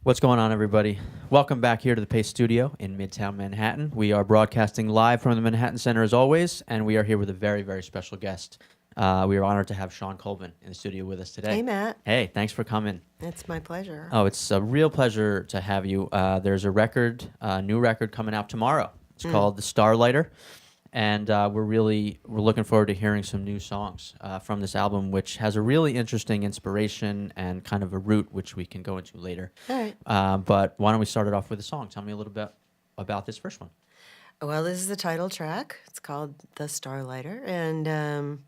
What's going on, everybody? Welcome back here to the Paste Studio in Midtown Manhattan. We are broadcasting live from the Manhattan Center as always, and we are here with a very, very special guest. We are honored to have Shawn Colvin in the studio with us today. Hey, Matt. Hey, thanks for coming. It's my pleasure. Oh, it's a real pleasure to have you. There's a record, new record coming out tomorrow. It's called the Starlighter. And we're looking forward to hearing some new songs from this album, which has a really interesting inspiration and kind of a root, which we can go into later. All right. But why don't we start it off with a song? Tell me a little bit about this first one. Well, this is the title track. It's called The Starlighter. And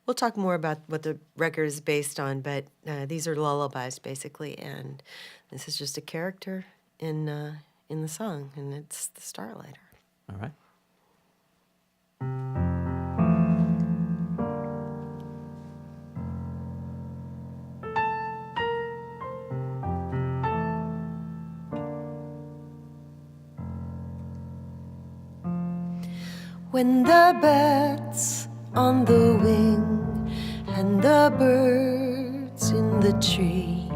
we'll talk more about what the record is based on, but these are lullabies, basically. And this is just a character in the song, and it's the Starlighter. All right. When the bat's on the wing and the birds in the tree,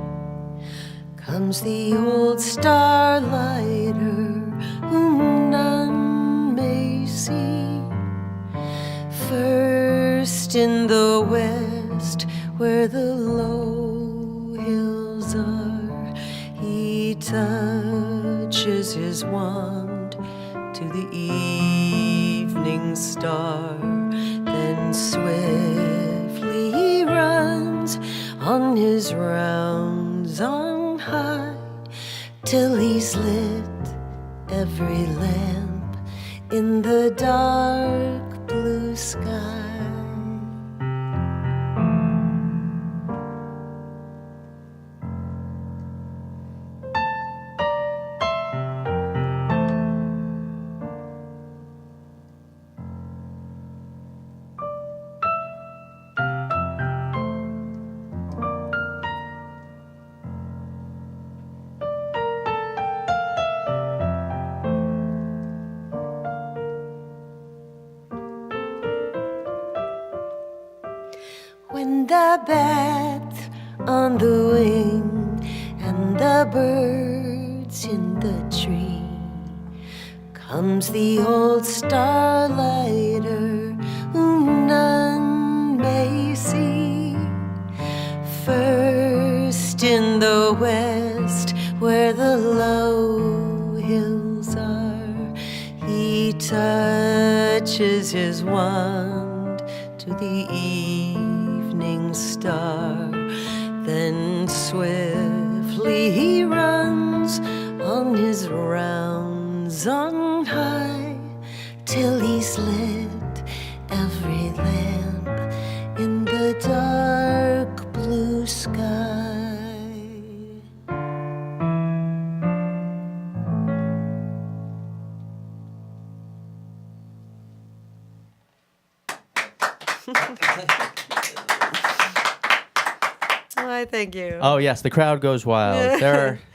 comes the old starlighter whom none may see. First in the west where the low hills are, he touches his wand to the evening star, then swiftly he runs on his rounds on high, till he's lit every lamp in the dark blue sky. When the bat on the wing and the birds in the tree, comes the old starlighter whom none may see. First in the west where the low hills are, he touches his wand to the evening star, then swiftly he runs on his rounds on high, till he's lit every lamp in the dark blue sky. Why, thank you. Oh yes, the crowd goes wild.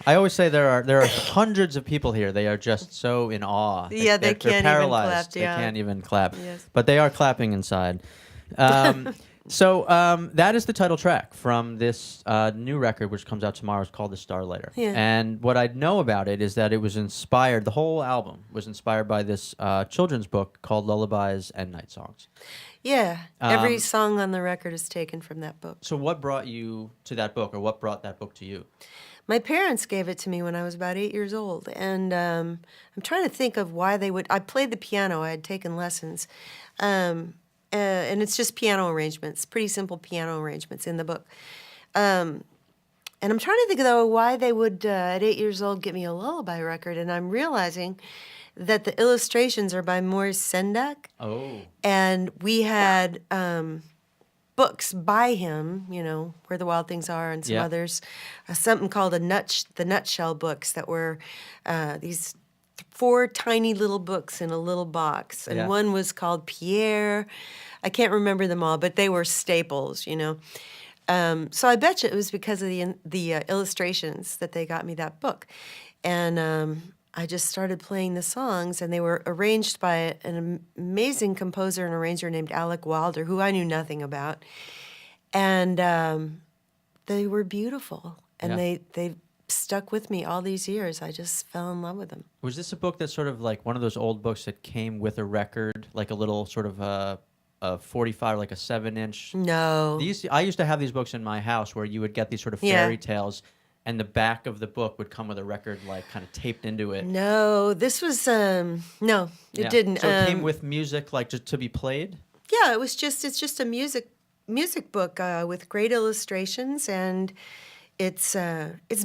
I always say there are hundreds of people here. They are just so in awe. Yeah, they they're can't even paralyzed. clap, yeah. They can't even clap. Yes. But they are clapping inside. So that is the title track from this new record, which comes out tomorrow. It's called The Starlighter. Yeah. And what I know about it is that it was inspired, the whole album was inspired by this children's book called Lullabies and Night Songs. Yeah, every song on the record is taken from that book. So what brought you to that book, or what brought that book to you? My parents gave it to me when I was about 8 years old, and I'm trying to think of why they would. I played the piano. I had taken lessons, and it's just piano arrangements, pretty simple piano arrangements in the book. And I'm trying to think, though, why they would, at 8 years old, get me a lullaby record, and I'm realizing that the illustrations are by Maurice Sendak. Oh. And we had books by him, you know, Where the Wild Things Are and some others. Something called the Nutshell books that were these 4 tiny little books in a little box. And one was called Pierre. I can't remember them all, but they were staples, you know. So I bet you it was because of the illustrations that they got me that book. And I just started playing the songs, and they were arranged by an amazing composer and arranger named Alec Wilder, who I knew nothing about. And they were beautiful, and they stuck with me all these years. I just fell in love with them. Was this a book that's sort of like one of those old books that came with a record, like a little sort of a 45, like a 7-inch? No. I used to have these books in my house where you would get these sort of Yeah. fairy tales, and the back of the book would come with a record like kind of taped into it. No, this was no, it Yeah. didn't. So it came with music, like just to be played. Yeah, it's just a music book with great illustrations, and it's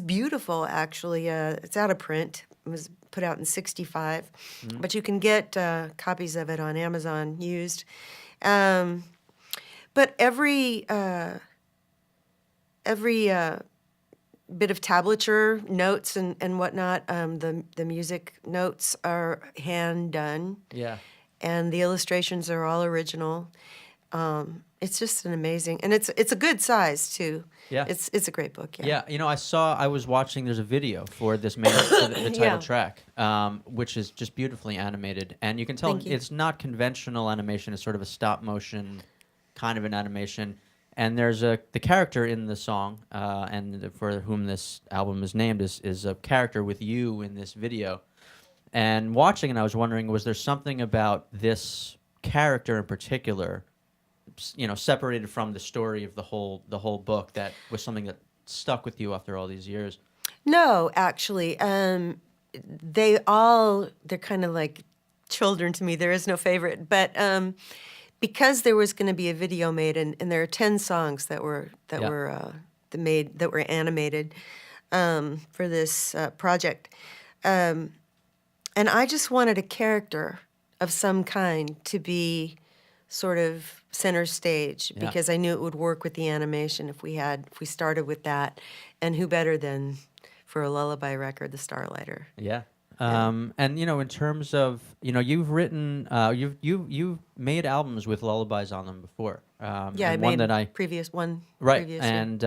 beautiful actually. It's out of print. It was put out in '65, but you can get copies of it on Amazon used. But every bit of tablature, notes, and whatnot, the music notes are hand done. Yeah. And the illustrations are all original. It's just an amazing, and it's a good size too. Yeah. It's a great book. Yeah. Yeah, you know, I was watching, there's a video for this main, for the title Yeah. track, which is just beautifully animated. And you can tell Thank you. it's not conventional animation, it's sort of a stop motion kind of an animation. And there's the character in the song, and for whom this album is named, is a character with you in this video. And watching it, I was wondering, was there something about this character in particular, you know, separated from the story of the whole book, that was something that stuck with you after all these years? No, actually, they're kind of like children to me. There is no favorite, but because there was going to be a video made, and there are 10 songs that were animated for this project, and I just wanted a character of some kind to be sort of center stage, Yeah. because I knew it would work with the animation if we started with that, and who better than for a lullaby record, the Starlighter. Yeah. And you know, in terms of, you know, you've written, you've made albums with lullabies on them before. Yeah, I and one made that I previous one. right. Previous year. And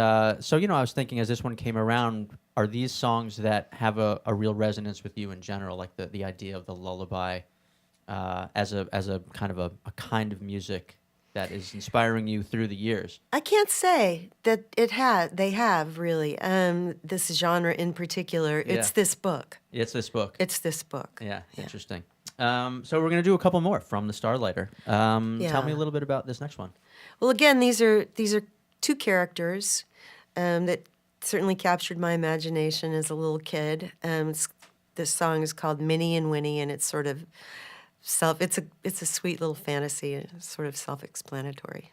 so, you know, I was thinking as this one came around, are these songs that have a real resonance with you in general, like the idea of the lullaby as a kind of music that is inspiring you through the years? I can't say that they have really. This genre in particular. It's Yeah. this book. It's this book. It's this book. Yeah, interesting. So we're going to do a couple more from the Starlighter. Tell me Yeah. a little bit about this next one. Well, again, these are two characters that certainly captured my imagination as a little kid. This song is called Minnie and Winnie, and it's sort of it's a sweet little fantasy, and it's sort of self-explanatory.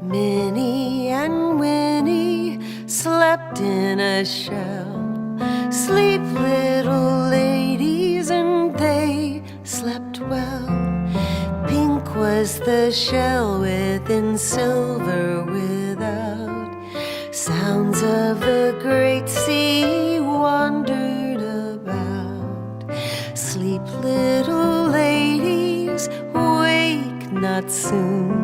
Minnie and Winnie slept in a shell. Sleep, little ladies, and they slept well. Pink was the shell within, silver without. Sounds of the great sea wandered about. Sleep, little ladies, wake not soon.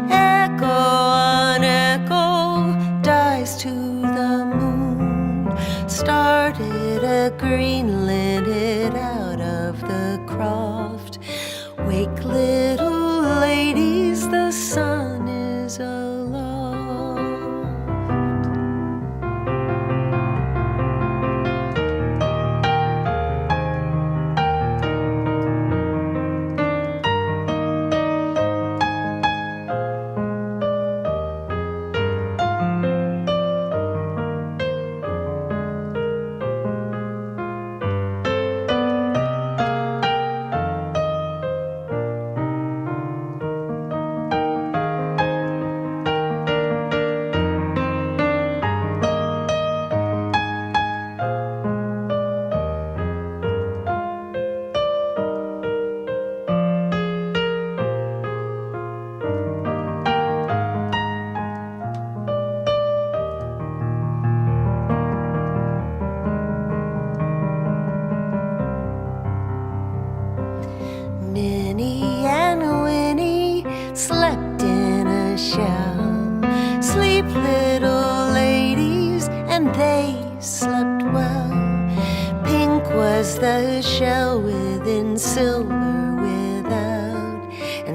Echo on echo dies to the moon. Started a green linnet out of the croft. Wake, little ladies, the sun is aloft.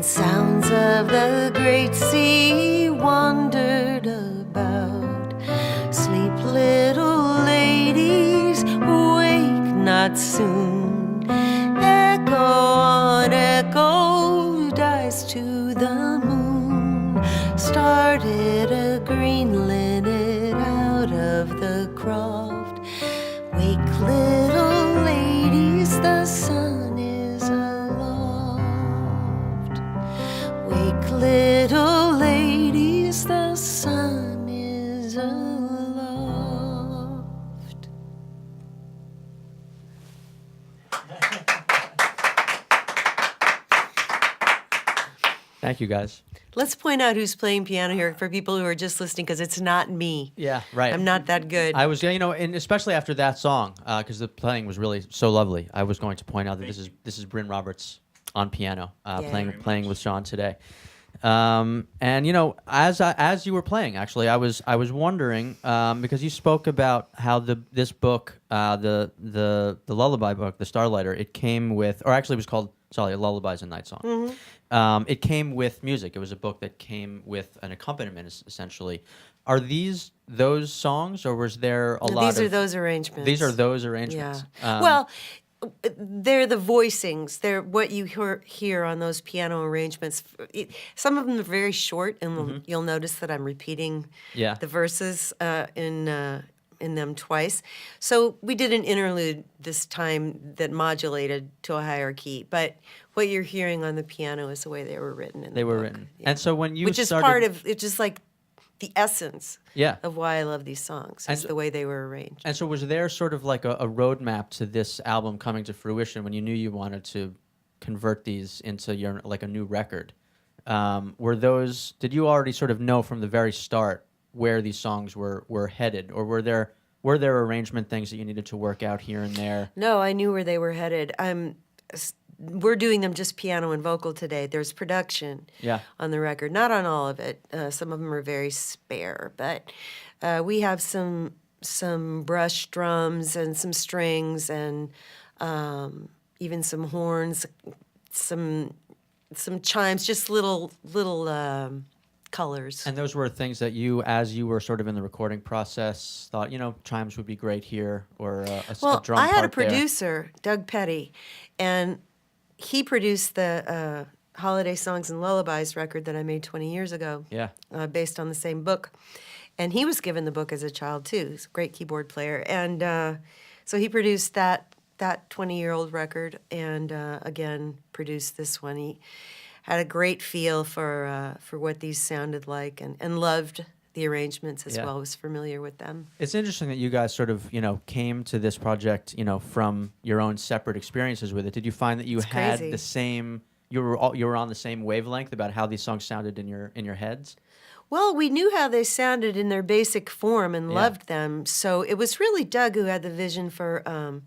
and sounds of the great sea wandered about. Sleep, little ladies, wake not soon. Echo on echo dies to the moon. Started a green linnet out of the croft. Wake, little ladies, the sun is aloft. Wake, little ladies, the sun is aloft. Thank you, guys. Let's point out who's playing piano here for people who are just listening, because it's not me. Yeah, right. I'm not that good. I was, and especially after that song, because the playing was really so lovely. I was going to point out that this is Bryn Roberts on piano, playing with Shawn today. And as you were playing, actually, I was wondering because you spoke about how this book, the lullaby book, the Starlighter, it came with, or actually it was called Lullabies and Night Song. Mm-hmm. It came with music. It was a book that came with an accompaniment, essentially. Are these those songs, or was there a lot of... These are those arrangements. These are those arrangements. Yeah. Well, they're the voicings. They're what you hear on those piano arrangements. Some of them are very short, and you'll notice that I'm repeating the verses in them twice. So we did an interlude this time that modulated to a higher key. But what you're hearing on the piano is the way they were written in the book. Written. Yeah. And so when you Which is part of, it's just like the essence of why I love these songs, is the way they were arranged. And so was there sort of like a roadmap to this album coming to fruition when you knew you wanted to convert these into a new record? Did you already sort of know from the very start where these songs were headed, or were there arrangement things that you needed to work out here and there? No, I knew where they were headed. We're doing them just piano and vocal today. There's production on the record, not on all of it. Some of them are very spare, but we have some brush drums and some strings and even some horns, some chimes, just little colors. And those were things that you, as you were sort of in the recording process, thought, chimes would be great here, or a drum part. I had a producer, Doug Petty, and he produced the Holiday Songs and Lullabies record that I made 20 years ago, based on the same book. And he was given the book as a child, too. He's a great keyboard player. And so he produced that 20-year-old record and, again, produced this one. He had a great feel for what these sounded like and loved the arrangements as well, was familiar with them. It's interesting that you guys sort of, came to this project, from your own separate experiences with it. Did you find that you had the same, you were on the same wavelength about how these songs sounded in your heads? Well, we knew how they sounded in their basic form and loved them. So it was really Doug who had the vision for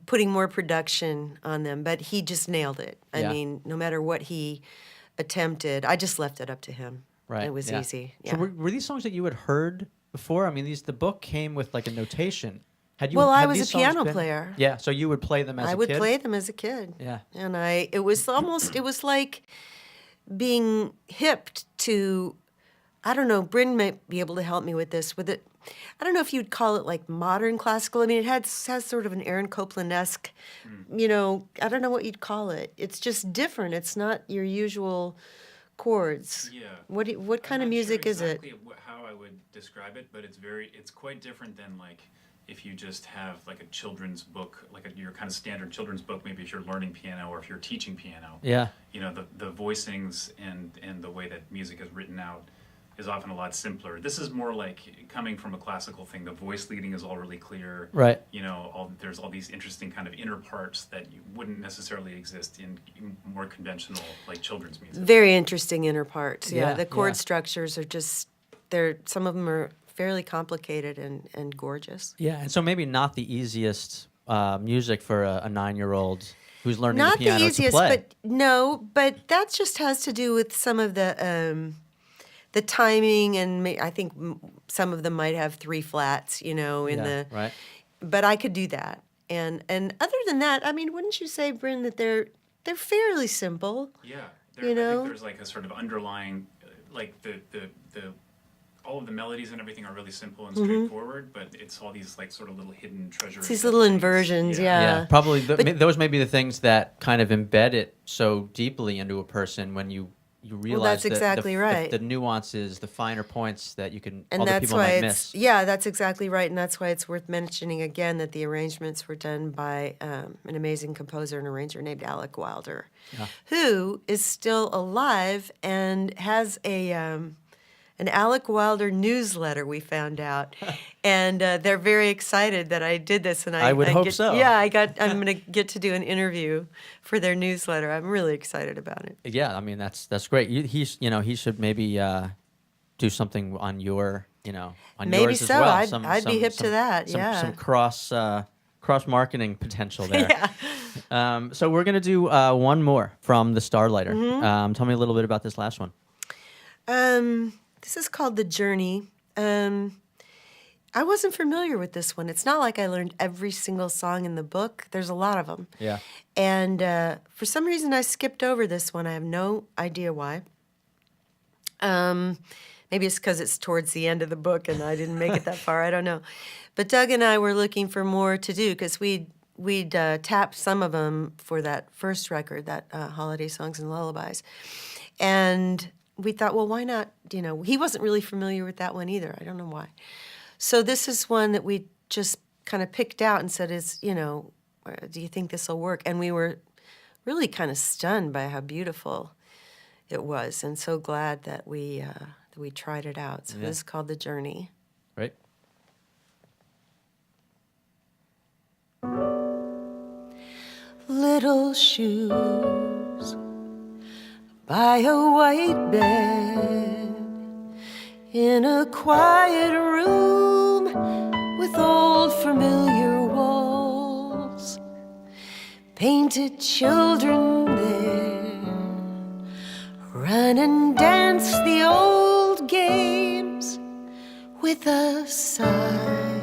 putting more production on them, but he just nailed it. I mean, no matter what he attempted, I just left it up to him. Right. It was easy. Yeah. So were these songs that you had heard before? I mean, the book came with like a notation. Well, I was a piano player. Yeah, so you would play them as a kid? I would play them as a kid. Yeah. And it was like being hipped to, I don't know, Bryn might be able to help me with this, with it. I don't know if you'd call it like modern classical. I mean, it has sort of an Aaron Copland-esque, I don't know what you'd call it. It's just different. It's not your usual chords. Yeah. What kind of music is it? How I would describe it, but it's quite different than like if you just have like a children's book, like your kind of standard children's book, maybe if you're learning piano or if you're teaching piano. Yeah. The voicings and the way that music is written out is often a lot simpler. This is more like coming from a classical thing. The voice leading is all really clear. Right. There's all these interesting kind of inner parts that wouldn't necessarily exist in more conventional like children's music. Very interesting inner parts. Yeah. The chord yeah. structures are just, some of them are fairly complicated and gorgeous. Yeah, and so maybe not the easiest music for a 9-year-old who's learning the piano Not the easiest, to play. but that just has to do with some of the timing, and I think some of them might have 3 flats, right. But I could do that, and other than that, I mean, wouldn't you say, Bryn, that they're fairly simple? Yeah. I think there's like a sort of underlying, like the all of the melodies and everything are really simple and straightforward, but it's all these like sort of little hidden treasures. It's these little inversions, Yeah, probably those may be the things that kind of embed it so deeply into a person when you realize that's exactly right. the nuances, the finer points that you can, And other that's people why might it's miss. yeah, that's exactly right, and that's why it's worth mentioning again that the arrangements were done by an amazing composer and arranger named Alec Wilder, who is still alive and has an Alec Wilder newsletter. We found out, and they're very excited that I did this. And I would hope so. Yeah, I'm going to get to do an interview for their newsletter. I'm really excited about it. Yeah, I mean that's great. He should maybe do something on your on Maybe yours so. as well. I'd be hip to that. Some cross marketing potential there. Yeah. So we're gonna do one more from the Starlighter. Mm-hmm. Tell me a little bit about this last one. This is called The Journey. I wasn't familiar with this one. It's not like I learned every single song in the book. There's a lot of them. Yeah. And for some reason, I skipped over this one. I have no idea why. Maybe it's because it's towards the end of the book and I didn't make it that far. I don't know. But Doug and I were looking for more to do because we'd tapped some of them for that first record, that Holiday Songs and Lullabies. And we thought, well, why not? He wasn't really familiar with that one either. I don't know why. So this is one that we just kind of picked out and said, do you think this will work? And we were really kind of stunned by how beautiful it was, and so glad that we tried it out. So this is called The Journey. Right. Little shoes by a white bed in a quiet room with old familiar walls, painted children there run and dance the old games. With a sigh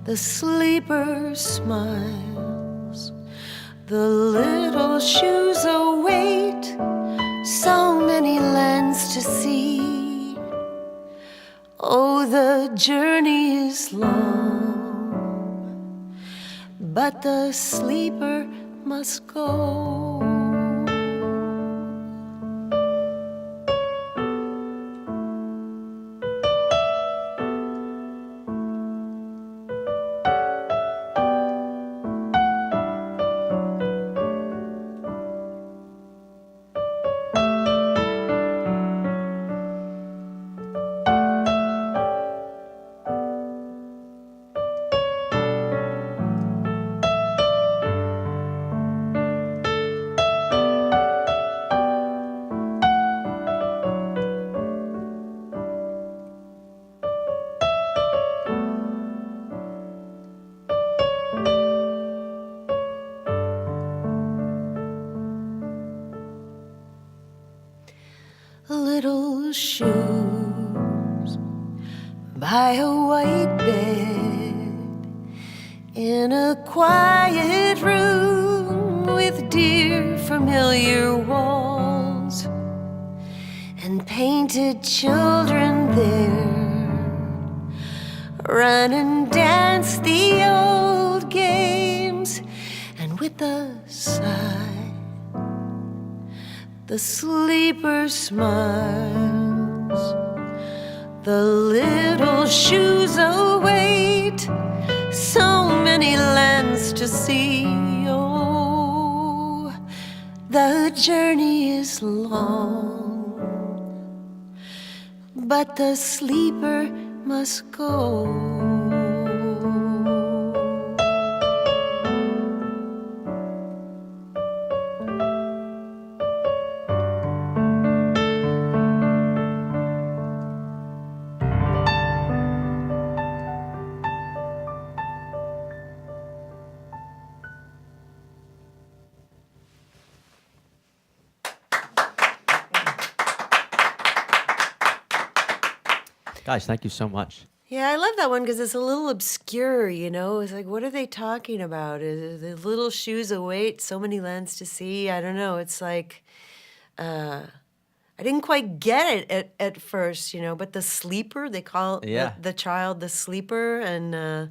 the sleeper smiles, the little shoes await so many lands to see. Oh, the journey is long, but the sleeper must go. Little shoes by a white bed in a quiet room with dear familiar walls and painted children there run and dance the old games. And with a sigh the sleeper smiles, the little shoes await so many lands to see. Oh, the journey is long, but the sleeper must go. Guys, thank you so much. Yeah, I love that one because it's a little obscure, It's like, what are they talking about? The little shoes await, so many lands to see. I don't know. It's like, I didn't quite get it at first, you know, but the sleeper, they call Yeah. the child the sleeper, and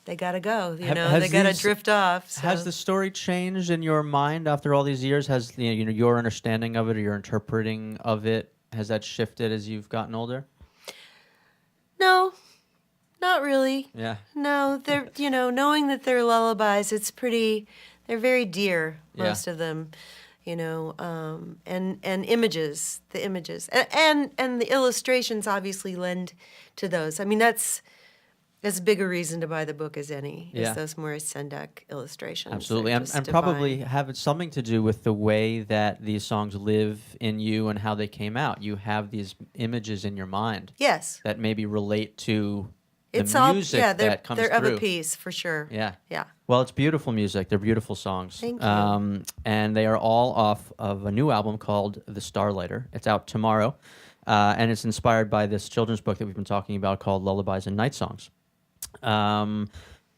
they gotta go, you Have- know, has they gotta these- drift off. Has So. the story changed in your mind after all these years? Has your understanding of it or your interpreting of it, has that shifted as you've gotten older? No, not really. Yeah. No, they're, you know, knowing that they're lullabies, they're very dear, Yeah. most of them, you know, and images, the images, and the illustrations obviously lend to those. I mean, that's as big a reason to buy the book as any, Yeah. is those Maurice Sendak illustrations. Absolutely, They're and, just and divine. probably have something to do with the way that these songs live in you and how they came out. You have these images in your mind Yes. that maybe relate to the It's all, music yeah, that comes they're of through. a piece, for sure. Yeah. Yeah. Well, it's beautiful music. They're beautiful songs. Thank you. And they are all off of a new album called The Starlighter. It's out tomorrow, and it's inspired by this children's book that we've been talking about called Lullabies and Night Songs.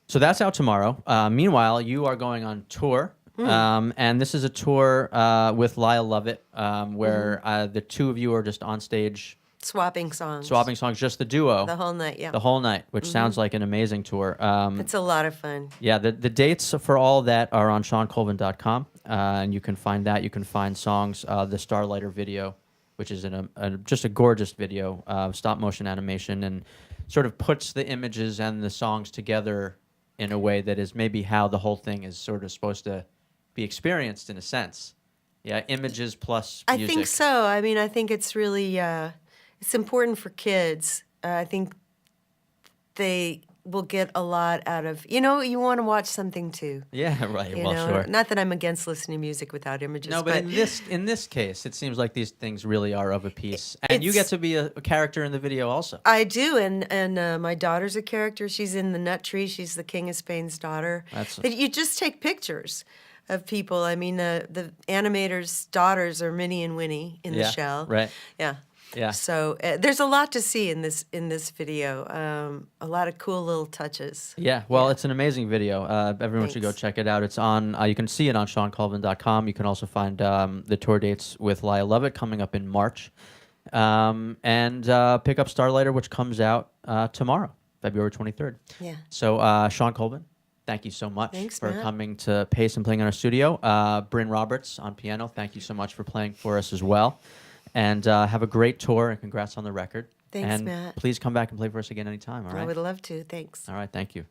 So that's out tomorrow. Meanwhile, you are going on tour, and this is a tour with Lyle Lovett, where the two of you are just on stage Swapping songs. swapping songs, just the duo, The whole night, yeah. the whole night, which sounds like an amazing tour. It's a lot of fun. Yeah, the dates for all that are on ShawnColvin.com, and you can find that. You can find songs, the Starlighter video, which is just a gorgeous video, stop motion animation, and sort of puts the images and the songs together in a way that is maybe how the whole thing is sort of supposed to be experienced in a sense. Yeah, images plus music. I think so. I mean, I think it's really it's important for kids. I think they will get a lot out of, you know, you want to watch something too. Yeah, right. You Well, know, sure. not that I'm against listening to music without images. No, but in this case, it seems like these things really are of a piece, and you It's- get to be a character in the video also. I do, and my daughter's a character. She's in the nut tree. She's the King of Spain's daughter. But you just take pictures of people. I mean, the animator's daughters are Minnie and Winnie in the Yeah, shell. right. Yeah. Yeah. So there's a lot to see in this video. A lot of cool little touches. Yeah, well, it's an amazing video. Everyone should go Thanks. check it out. It's on. You can see it on ShawnColvin.com. You can also find the tour dates with Lyle Lovett coming up in March, and pick up Starlighter, which comes out tomorrow, February 23rd. Yeah. So, Shawn Colvin, thank you so much Thanks, for Matt. coming to Pace and playing in our studio. Bryn Roberts on piano, thank you so much for playing for us as well. And have a great tour, and congrats on the record. Thanks, and Matt. please come back and play for us again anytime, all I right? would love to. Thanks. All right, thank you.